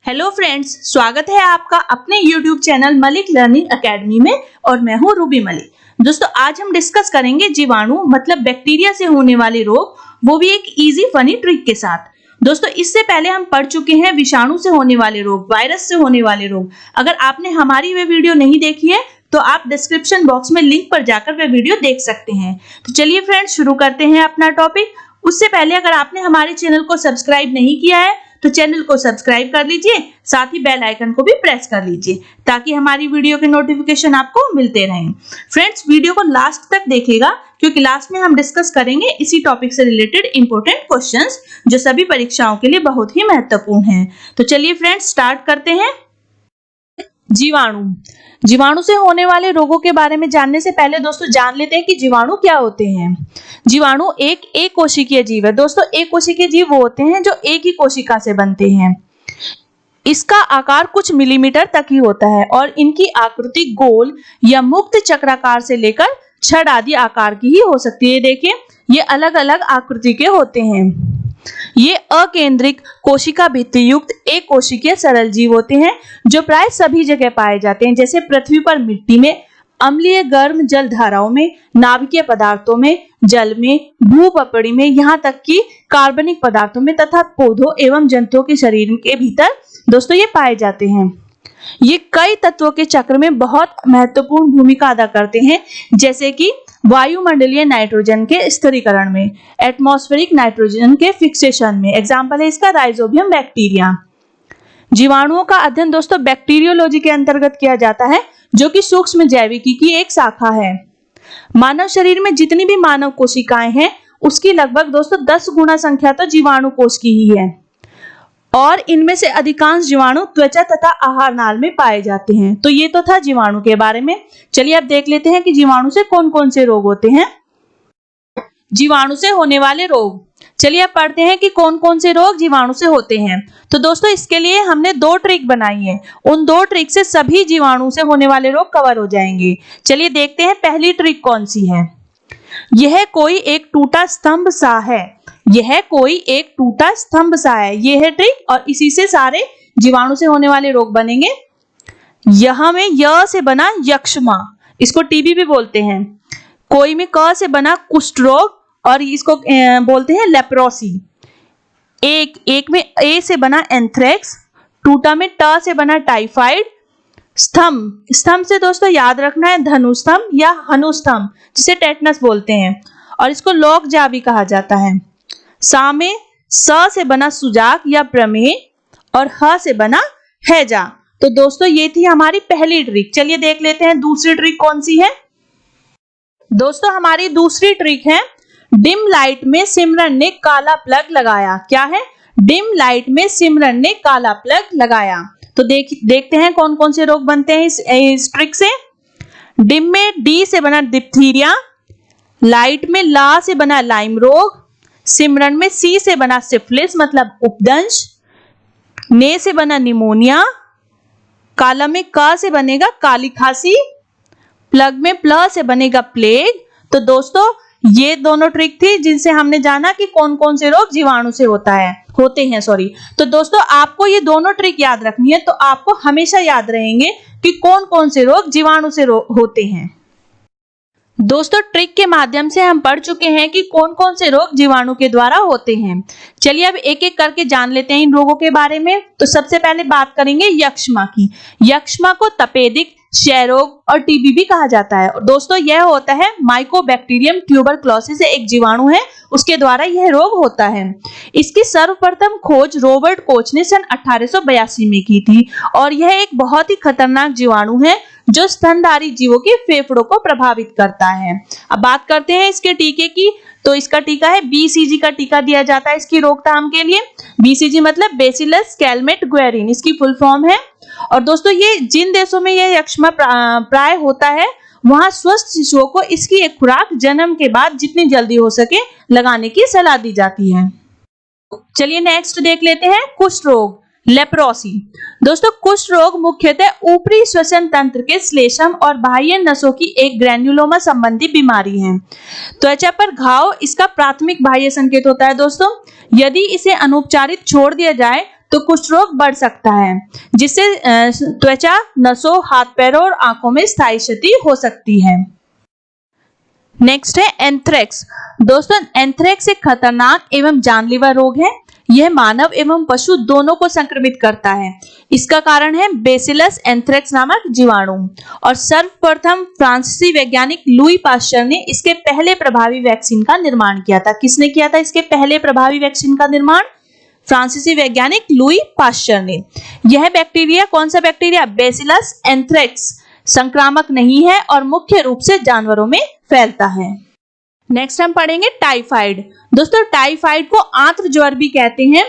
Hello friends, स्वागत है आपका अपने YouTube channel Malik learning academy में और मैं हूं रूबी मलिक। दोस्तों, आज हम डिस्कस करेंगे जीवाणु मतलब बैक्टीरिया से होने वाले रोग, वो भी एक इजी फनी ट्रिक के साथ। दोस्तों, इससे पहले हम पढ़ चुके हैं विषाणु से होने वाले रोग, वायरस से होने वाले रोग। अगर आपने हमारी वे वीडियो नहीं देखी है तो आप डिस्क्रिप्शन बॉक्स में लिंक पर जाकर वे वीडियो देख सकते हैं। तो चलिए फ्रेंड्स, शुरू करते हैं अपना टॉपिक। उससे पहले अगर आपने हमारे चैनल को सब्सक्राइब नहीं किया है तो चैनल को सब्सक्राइब कर लीजिए, साथ ही बेल आइकन को भी प्रेस कर लीजिए ताकि हमारी वीडियो के नोटिफिकेशन आपको मिलते रहें। फ्रेंड्स, वीडियो को लास्ट तक देखिएगा क्योंकि लास्ट में हम डिस्कस करेंगे इसी टॉपिक से रिलेटेड इंपॉर्टेंट क्वेश्चंस जो सभी परीक्षाओं के लिए बहुत ही महत्वपूर्ण हैं। तो चलिए फ्रेंड्स, स्टार्ट करते हैं। जीवाणु से होने वाले रोगों के बारे में जानने से पहले दोस्तों जान लेते हैं कि जीवाणु क्या होते हैं। जीवाणु एक कोशिकीय जीव है। दोस्तों, एक कोशिकीय जीव वो होते हैं जो एक ही कोशिका से बनते हैं। इसका आकार कुछ मिलीमीटर तक ही होता है और इनकी आकृति गोल या मुक्त चक्राकार से लेकर छड़ आदि आकार की ही हो सकती है। देखिए, ये अलग अलग आकृति के होते हैं। ये अकेंद्रित कोशिका भित्ति युक्त एक कोशिकीय सरल जीव होते हैं जो प्राय सभी जगह पाए जाते हैं, जैसे पृथ्वी पर मिट्टी में, अम्लीय गर्म जल धाराओं में, नाभिकीय पदार्थों में, जल में, भूपपड़ी में, यहाँ तक कि कार्बनिक पदार्थों में तथा पौधों एवं जंतुओं के शरीर के भीतर दोस्तों ये पाए जाते हैं। ये कई तत्वों के चक्र में बहुत महत्वपूर्ण भूमिका अदा करते हैं, जैसे कि वायुमंडलीय नाइट्रोजन के स्थिरीकरण में, एटमॉस्फेरिक नाइट्रोजन के फिक्सेशन में। एग्जाम्पल है इसका राइजोबियम बैक्टीरिया। जीवाणुओं का अध्ययन दोस्तों बैक्टीरियोलॉजी के अंतर्गत किया जाता है, जो कि सूक्ष्म जैविकी की एक शाखा है। मानव शरीर में जितनी भी मानव कोशिकाएं हैं उसकी लगभग दोस्तों 10 गुना संख्या तो जीवाणु कोश की ही है और इनमें से अधिकांश जीवाणु त्वचा तथा आहार नाल में पाए जाते हैं। तो ये तो था जीवाणु के बारे में। चलिए अब देख लेते हैं कि जीवाणु से कौन कौन से रोग होते हैं। जीवाणु से होने वाले रोग, चलिए अब पढ़ते हैं कि कौन कौन से रोग जीवाणु से होते हैं। तो दोस्तों, इसके लिए हमने 2 ट्रिक बनाई है। उन 2 ट्रिक से सभी जीवाणु से होने वाले रोग कवर हो जाएंगे। चलिए देखते हैं पहली ट्रिक कौन सी है। यह कोई एक टूटा स्तंभ सा है। यह कोई एक टूटा स्तंभ सा है, यह है ट्रिक और इसी से सारे जीवाणु से होने वाले रोग बनेंगे। यह में य से बना यक्ष्मा, इसको टीबी भी बोलते हैं। कोई में क से बना कुष्ठ रोग और इसको बोलते हैं लेप्रोसी। एक में ए से बना एंथ्रेक्स, टूटा में ट से बना टाइफाइड। स्तंभ से दोस्तों याद रखना है धनुस्तंभ या हनुस्तंभ, जिसे टेटनस बोलते हैं और इसको लॉकजा भी कहा जाता है। सा में स से बना सुजाक या प्रमेह और ह से बना हैजा। तो दोस्तों ये थी हमारी पहली ट्रिक। चलिए देख लेते हैं दूसरी ट्रिक कौन सी है। दोस्तों, हमारी दूसरी ट्रिक है डिम लाइट में सिमरन ने काला प्लग लगाया। क्या है? डिम लाइट में सिमरन ने काला प्लग लगाया। तो देखते हैं कौन कौन से रोग बनते हैं इस ट्रिक से। डिम में डी से बना डिप्थीरिया, लाइट में ला से बना लाइम रोग, सिमरन में सी से बना सिफिलिस मतलब उपदंश, ने से बना निमोनिया, काला में क से बनेगा काली खांसी, प्लग में प्ल से बनेगा प्लेग। तो दोस्तों ये दोनों ट्रिक थी जिनसे हमने जाना कि कौन कौन से रोग जीवाणु से होते हैं। तो दोस्तों आपको ये दोनों ट्रिक याद रखनी है, तो आपको हमेशा याद रहेंगे कि कौन कौन से रोग जीवाणु से होते हैं। दोस्तों, ट्रिक के माध्यम से हम पढ़ चुके हैं कि कौन कौन से रोग जीवाणु के द्वारा होते हैं। चलिए अब एक एक करके जान लेते हैं इन रोगों के बारे में। तो सबसे पहले बात करेंगे यक्ष्मा की। यक्ष्मा को तपेदिक, क्षय रोग और टीबी भी कहा जाता है। और दोस्तों यह होता है माइकोबैक्टीरियम ट्यूबरक्लोसिस एक जीवाणु है, उसके द्वारा यह रोग होता है। इसकी सर्वप्रथम खोज रॉबर्ट कोच ने सन 1882 में की थी और यह एक बहुत ही खतरनाक जीवाणु है जो स्तनधारी जीवों के फेफड़ों को प्रभावित करता है। अब बात करते हैं इसके टीके की। तो इसका टीका है बीसीजी का टीका दिया जाता है इसकी रोकथाम के लिए। बीसीजी मतलब बेसिलस कैलमेट गुएरिन इसकी फुल फॉर्म है। और दोस्तों ये जिन देशों में यह यक्ष्मा प्राय होता है वहां स्वस्थ शिशुओं को इसकी एक खुराक जन्म के बाद जितनी जल्दी हो सके लगाने की सलाह दी जाती है। चलिए नेक्स्ट देख लेते हैं कुष्ठ रोग, लेप्रोसी। दोस्तों कुष्ठ रोग मुख्यतः ऊपरी श्वसन तंत्र के श्लेष्म और बाह्य नसों की एक ग्रैन्युलोमा संबंधी बीमारी है। त्वचा पर घाव इसका प्राथमिक बाह्य संकेत होता है। दोस्तों यदि इसे अनुपचारित छोड़ दिया जाए तो कुष्ठ रोग बढ़ सकता है, जिससे त्वचा, नसों, हाथ पैरों और आंखों में स्थायी क्षति हो सकती है। नेक्स्ट है एंथ्रेक्स। दोस्तों, एंथ्रेक्स एक खतरनाक एवं जानलेवा रोग है। यह मानव एवं पशु दोनों को संक्रमित करता है। इसका कारण है बेसिलस एंथ्रेक्स नामक जीवाणु। और सर्वप्रथम फ्रांसीसी वैज्ञानिक लुई पाश्चर ने इसके पहले प्रभावी वैक्सीन का निर्माण किया था। किसने किया था इसके पहले प्रभावी वैक्सीन का निर्माण? फ्रांसीसी वैज्ञानिक लुई पाश्चर ने। यह बैक्टीरिया, कौन सा बैक्टीरिया? बेसिलस एंथ्रेक्स, संक्रामक नहीं है और मुख्य रूप से जानवरों में फैलता है। नेक्स्ट हम पढ़ेंगे टाइफाइड। दोस्तों, टाइफाइड को आंत्र ज्वर भी कहते हैं।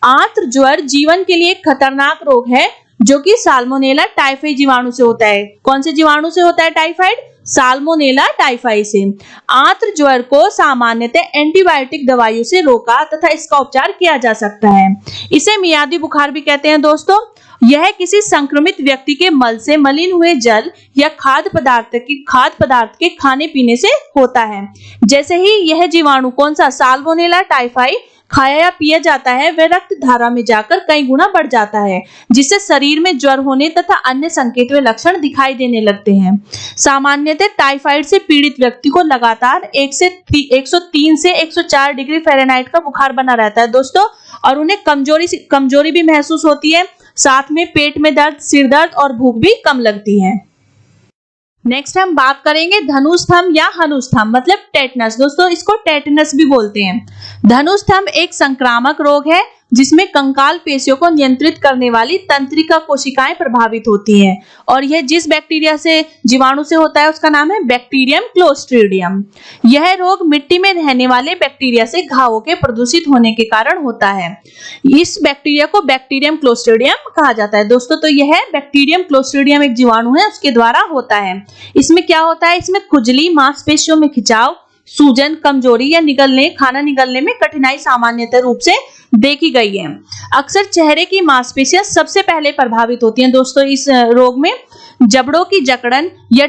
आंत्र ज्वर जीवन के लिए खतरनाक रोग है जो कि साल्मोनेला टाइफाई जीवाणु से होता है। कौन से जीवाणु से होता है टाइफाइड? साल्मोनेला टाइफाई से। आंत्र ज्वर को सामान्यतः एंटीबायोटिक दवाइयों से रोका तथा इसका उपचार किया जा सकता है। इसे मियादी बुखार भी कहते हैं। दोस्तों, यह किसी संक्रमित व्यक्ति के मल से मलिन हुए जल या खाद्य पदार्थ के खाने पीने से होता है। जैसे ही यह जीवाणु, कौन सा? साल्मोनेला टाइफाई, खाया या पिया जाता है, वह रक्त धारा में जाकर कई गुना बढ़ जाता है, जिससे शरीर में ज्वर होने तथा अन्य संकेत व लक्षण दिखाई देने लगते हैं। सामान्यतः टाइफाइड से पीड़ित व्यक्ति को लगातार 103 से 104 डिग्री फ़ारेनहाइट का बुखार बना रहता है दोस्तों, और उन्हें कमजोरी भी महसूस होती है। साथ में पेट में दर्द, सिर दर्द और भूख भी कम लगती है। नेक्स्ट हम बात करेंगे धनुस्थंभ या हनुस्थंभ, मतलब टेटनस। दोस्तों, इसको टेटनस भी बोलते हैं। धनुस्थंभ एक संक्रामक रोग है जिसमें कंकाल पेशियों को नियंत्रित करने वाली तंत्रिका कोशिकाएं प्रभावित होती हैं, और यह जिस बैक्टीरिया से, जीवाणु से होता है उसका नाम है बैक्टीरियम क्लोस्ट्रीडियम। यह रोग मिट्टी में रहने वाले बैक्टीरिया से घावों के प्रदूषित होने के कारण होता है। इस बैक्टीरिया को बैक्टीरियम क्लोस्ट्रीडियम कहा जाता है। दोस्तों, तो यह बैक्टीरियम क्लोस्ट्रीडियम एक जीवाणु है, उसके द्वारा होता है। इसमें क्या होता है? इसमें खुजली, मांसपेशियों में खिंचाव, सूजन, कमजोरी या खाना निगलने में कठिनाई सामान्यतः रूप से देखी गई है। अक्सर चेहरे की मांसपेशियां सबसे पहले प्रभावित होती हैं। दोस्तों, इस रोग में जबड़ों की जकड़न या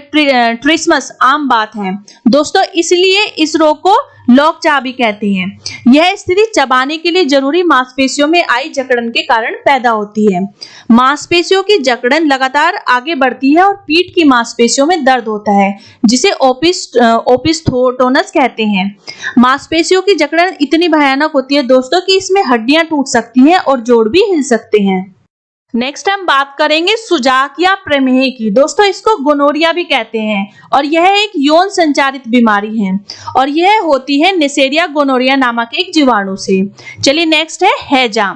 ट्रिस्मस आम बात है। दोस्तों, इसलिए इस रोग को लॉकजा भी कहते हैं। यह स्थिति चबाने के लिए जरूरी मांसपेशियों में आई जकड़न के कारण पैदा होती है। मांसपेशियों की जकड़न लगातार आगे बढ़ती है और पीठ की मांसपेशियों में दर्द होता है, जिसे ओपिस्थोटोनस कहते हैं। मांसपेशियों की जकड़न इतनी भयानक होती है दोस्तों कि इसमें हड्डियां टूट सकती हैं और जोड़ भी हिल सकते हैं। नेक्स्ट हम बात करेंगे सुजाक या प्रमेह की। दोस्तों, इसको गोनोरिया भी कहते हैं और यह एक यौन संचारित बीमारी है और यह होती है नेसेरिया गोनोरिया नामक एक जीवाणु से। चलिए नेक्स्ट है हैजा।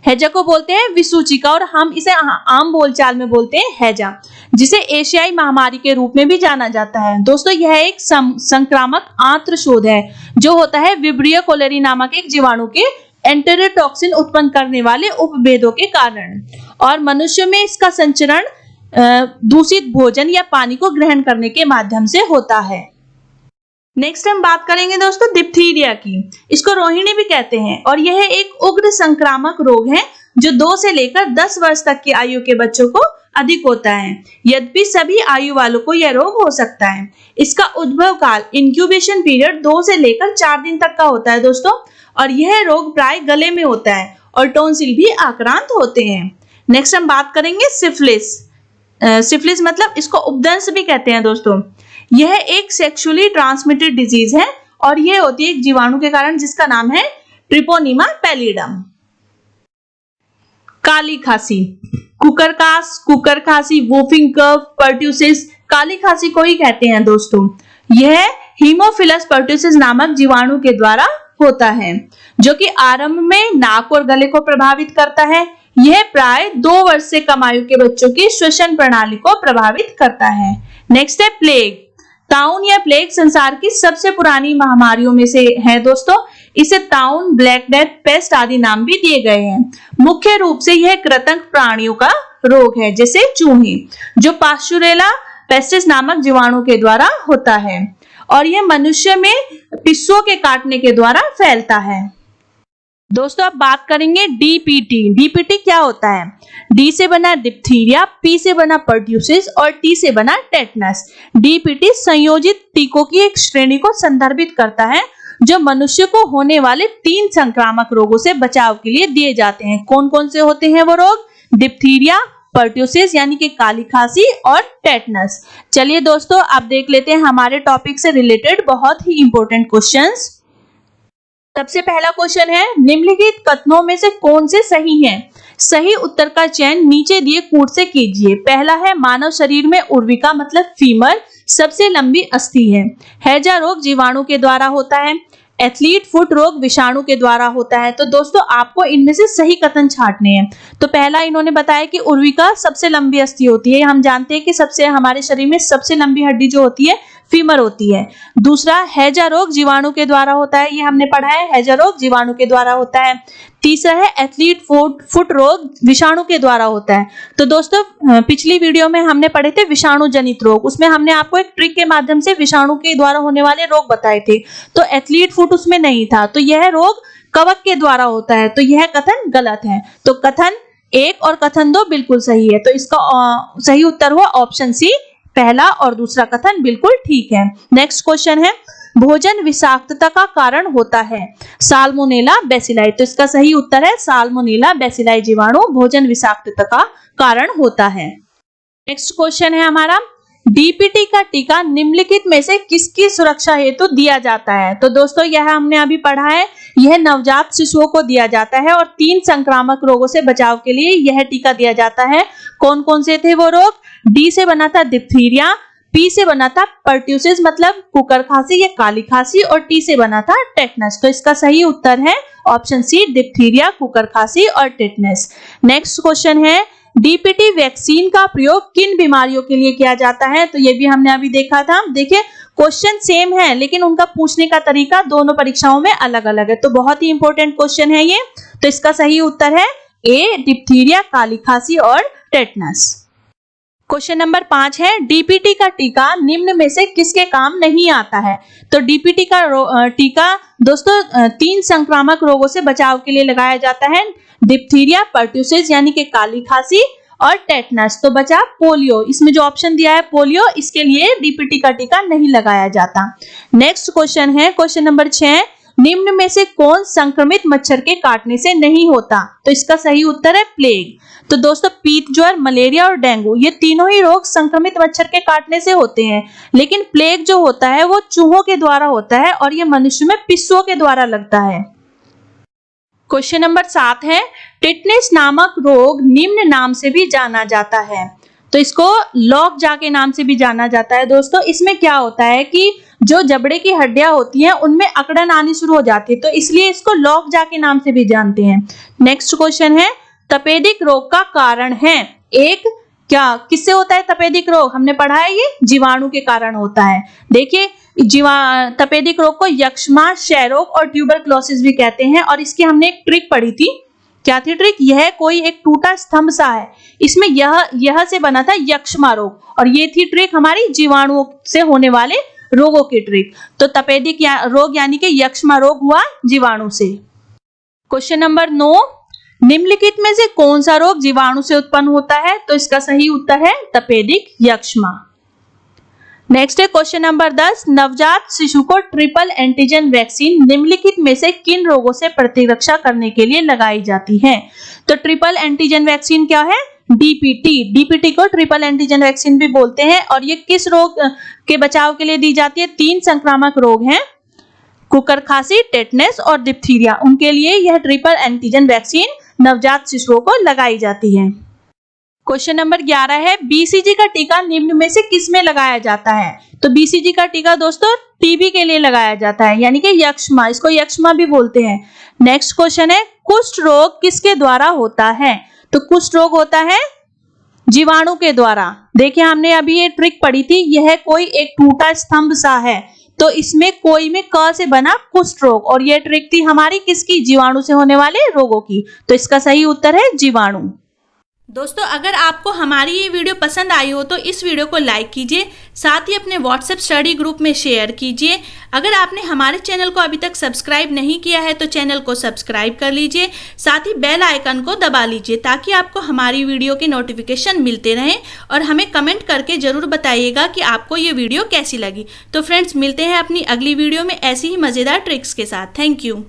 हैजा को बोलते हैं विसूचिका और हम इसे आम बोलचाल में बोलते हैं हैजा, जिसे एशियाई महामारी के रूप में भी जाना जाता है। दोस्तों, यह एक संक्रामक आंत्रशोथ है जो होता है विब्रियो कोलेरी नामक एक जीवाणु के एंटेरोटॉक्सिन उत्पन्न करने वाले उपभेदों के कारण, और मनुष्य में इसका संचरण दूषित भोजन या पानी को ग्रहण करने के माध्यम से होता है। नेक्स्ट हम बात करेंगे दोस्तों डिप्थीरिया की। इसको रोहिणी भी कहते हैं और यह एक उग्र संक्रामक रोग है जो 2 से लेकर 10 वर्ष तक की आयु के बच्चों को अधिक होता है। यद्यपि सभी आयु वालों को यह रोग हो सकता है। इसका उद्भव काल, इंक्यूबेशन पीरियड 2 से लेकर 4 दिन तक का होता है दोस्तों, और यह रोग प्राय गले में होता है और टॉन्सिल भी आक्रांत होते हैं। नेक्स्ट हम बात करेंगे सिफिलिस। सिफिलिस मतलब इसको उपदंश भी कहते हैं दोस्तों। यह एक सेक्सुअली ट्रांसमिटेड डिजीज है और यह होती है एक जीवाणु के कारण जिसका नाम है ट्रिपोनिमा पैलिडम। काली खांसी, कुकर खांसी, वूफिंग कफ, पर्ट्यूसिस, काली खांसी को ही कहते हैं दोस्तों। यह हीमोफिलस पर्ट्यूसिस नामक जीवाणु के द्वारा होता है जो कि आरंभ में नाक और गले को प्रभावित करता है। यह प्राय 2 वर्ष से कम आयु के बच्चों की श्वसन प्रणाली को प्रभावित करता है। नेक्स्ट है प्लेग। ताउन या प्लेग संसार की सबसे पुरानी महामारियों में से है दोस्तों। इसे ताउन, ब्लैक डेथ, पेस्ट आदि नाम भी दिए गए हैं। मुख्य रूप से यह कृंतक प्राणियों का रोग है जैसे चूहे, जो पास्चुरेला पेस्टिस नामक जीवाणु के द्वारा होता है और यह मनुष्य में पिस्सों के काटने के द्वारा फैलता है। दोस्तों, अब बात करेंगे डीपीटी। डीपीटी क्या होता है? डी से बना डिप्थीरिया, पी से बना पर्ट्यूसिस और टी से बना टेटनस। डीपीटी संयोजित टीकों की एक श्रेणी को संदर्भित करता है जो मनुष्य को होने वाले 3 संक्रामक रोगों से बचाव के लिए दिए जाते हैं। कौन कौन से होते हैं वो रोग? डिप्थीरिया, पर्ट्यूसिस यानी कि काली खांसी और टेटनस। चलिए दोस्तों अब देख लेते हैं हमारे टॉपिक से रिलेटेड बहुत ही इंपॉर्टेंट क्वेश्चंस। सबसे पहला क्वेश्चन है, निम्नलिखित कथनों में से कौन से सही हैं? सही उत्तर का चयन नीचे दिए कूट से कीजिए। पहला है, मानव शरीर में उर्विका मतलब फीमर सबसे लंबी अस्थि है। हैजा रोग जीवाणु के द्वारा होता है। एथलीट फुट रोग विषाणु के द्वारा होता है। तो दोस्तों आपको इनमें से सही कथन छांटने हैं। तो पहला इन्होंने बताया कि उर्विका सबसे लंबी अस्थि होती है। हम जानते हैं कि सबसे हमारे शरीर में सबसे लंबी हड्डी जो होती है फीमर होती है। दूसरा, हैजा रोग जीवाणु के द्वारा होता है, ये हमने पढ़ा है, हैजा रोग जीवाणु के द्वारा होता है। तीसरा है, एथलीट फुट रोग विषाणु के द्वारा होता है। तो दोस्तों पिछली वीडियो में हमने पढ़े थे विषाणु जनित रोग, उसमें हमने आपको एक ट्रिक के माध्यम से विषाणु के द्वारा होने वाले रोग बताए थे। तो एथलीट फुट उसमें नहीं था, तो यह रोग कवक के द्वारा होता है। तो यह कथन गलत है। तो कथन 1 और कथन 2 बिल्कुल सही है। तो इसका सही उत्तर हुआ ऑप्शन सी, पहला और दूसरा कथन बिल्कुल ठीक है। नेक्स्ट क्वेश्चन है, भोजन विषाक्तता का कारण होता है। Salmonella bacilli. तो इसका सही उत्तर है साल्मोनेला बेसिलाई जीवाणु भोजन विषाक्तता का कारण होता है। नेक्स्ट क्वेश्चन है हमारा, डीपीटी का टीका निम्नलिखित में से किसकी सुरक्षा हेतु दिया जाता है? तो दोस्तों यह हमने अभी पढ़ा है, यह नवजात शिशुओं को दिया जाता है और 3 संक्रामक रोगों से बचाव के लिए यह टीका दिया जाता है। कौन कौन से थे वो रोग? डी से बना था डिप्थीरिया, पी से बना था पर्ट्यूसिस मतलब कुकर खांसी या काली खांसी और टी से बना था टेटनस। तो इसका सही उत्तर है ऑप्शन सी, डिप्थीरिया, कुकर खांसी और टेटनस। नेक्स्ट क्वेश्चन है, डीपीटी वैक्सीन का प्रयोग किन बीमारियों के लिए किया जाता है? तो ये भी हमने अभी देखा था। देखिए क्वेश्चन सेम है लेकिन उनका पूछने का तरीका दोनों परीक्षाओं में अलग अलग है। तो बहुत ही इंपॉर्टेंट क्वेश्चन है ये। तो इसका सही उत्तर है ए, डिप्थीरिया, काली खांसी और टेटनस। क्वेश्चन नंबर 5 है, डीपीटी का टीका निम्न में से किसके काम नहीं आता है? तो डीपीटी का टीका दोस्तों 3 संक्रामक रोगों से बचाव के लिए लगाया जाता है, डिप्थीरिया, पर्ट्यूसिस यानी कि काली खांसी और टेटनस। तो बचा पोलियो, इसमें जो ऑप्शन दिया है पोलियो, इसके लिए डीपीटी का टीका नहीं लगाया जाता। नेक्स्ट क्वेश्चन है, क्वेश्चन नंबर 6, निम्न में से कौन संक्रमित मच्छर के काटने से नहीं होता? तो इसका सही उत्तर है प्लेग। तो दोस्तों पीत ज्वर, मलेरिया और डेंगू ये तीनों ही रोग संक्रमित मच्छर के काटने से होते हैं, लेकिन प्लेग जो होता है वो चूहों के द्वारा होता है और ये मनुष्य में पिस्सुओं के द्वारा लगता है। क्वेश्चन नंबर 7 है, टिटनेस नामक रोग निम्न नाम से भी जाना जाता है। तो इसको लॉक जा के नाम से भी जाना जाता है। दोस्तों इसमें क्या होता है कि जो जबड़े की हड्डियां होती हैं उनमें अकड़न आनी शुरू हो जाती है, तो इसलिए इसको लॉक जा के नाम से भी जानते हैं। नेक्स्ट क्वेश्चन है, तपेदिक रोग का कारण है। एक, क्या किससे होता है तपेदिक रोग? हमने पढ़ा है ये जीवाणु के कारण होता है। देखिए तपेदिक रोग को यक्ष्मा, क्षय रोग और ट्यूबरक्लोसिस भी कहते हैं और इसकी हमने एक ट्रिक पढ़ी थी। क्या थी ट्रिक? यह कोई एक टूटा स्तंभ सा है, इसमें यह से बना था यक्ष्मा रोग और ये थी ट्रिक हमारी जीवाणुओं से होने वाले रोगों की ट्रिक। तो तपेदिक रोग यानी कि यक्ष्मा रोग हुआ जीवाणु से। क्वेश्चन नंबर 9, निम्नलिखित में से कौन सा रोग जीवाणु से उत्पन्न होता है? तो इसका सही उत्तर है तपेदिक यक्ष्मा। नेक्स्ट है क्वेश्चन नंबर 10, नवजात शिशु को ट्रिपल एंटीजन वैक्सीन निम्नलिखित में से किन रोगों से प्रतिरक्षा करने के लिए लगाई जाती है? तो ट्रिपल एंटीजन वैक्सीन क्या है? डीपीटी को ट्रिपल एंटीजन वैक्सीन भी बोलते हैं और ये किस रोग के बचाव के लिए दी जाती है? 3 संक्रामक रोग हैं, कुकर खांसी, टेटनस और डिप्थीरिया, उनके लिए यह ट्रिपल एंटीजन वैक्सीन नवजात शिशुओं को लगाई जाती है। क्वेश्चन नंबर 11 है, बीसीजी का टीका निम्न में से किस में लगाया जाता है? तो बीसीजी का टीका दोस्तों टीबी के लिए लगाया जाता है यानी कि यक्ष्मा, इसको यक्ष्मा भी बोलते हैं। नेक्स्ट क्वेश्चन है, कुष्ठ रोग किसके द्वारा होता है? तो कुष्ठ रोग होता है जीवाणु के द्वारा। देखिए हमने अभी ये ट्रिक पढ़ी थी, यह कोई एक टूटा स्तंभ सा है, तो इसमें कोई में क से बना कुष्ठ रोग और यह ट्रिक थी हमारी किसकी? जीवाणु से होने वाले रोगों की। तो इसका सही उत्तर है जीवाणु। दोस्तों अगर आपको हमारी ये वीडियो पसंद आई हो तो इस वीडियो को लाइक कीजिए, साथ ही अपने व्हाट्सएप स्टडी ग्रुप में शेयर कीजिए। अगर आपने हमारे चैनल को अभी तक सब्सक्राइब नहीं किया है तो चैनल को सब्सक्राइब कर लीजिए, साथ ही बेल आइकन को दबा लीजिए ताकि आपको हमारी वीडियो के नोटिफिकेशन मिलते रहें। और हमें कमेंट करके ज़रूर बताइएगा कि आपको ये वीडियो कैसी लगी। तो फ्रेंड्स मिलते हैं अपनी अगली वीडियो में ऐसी ही मज़ेदार ट्रिक्स के साथ। Thank you.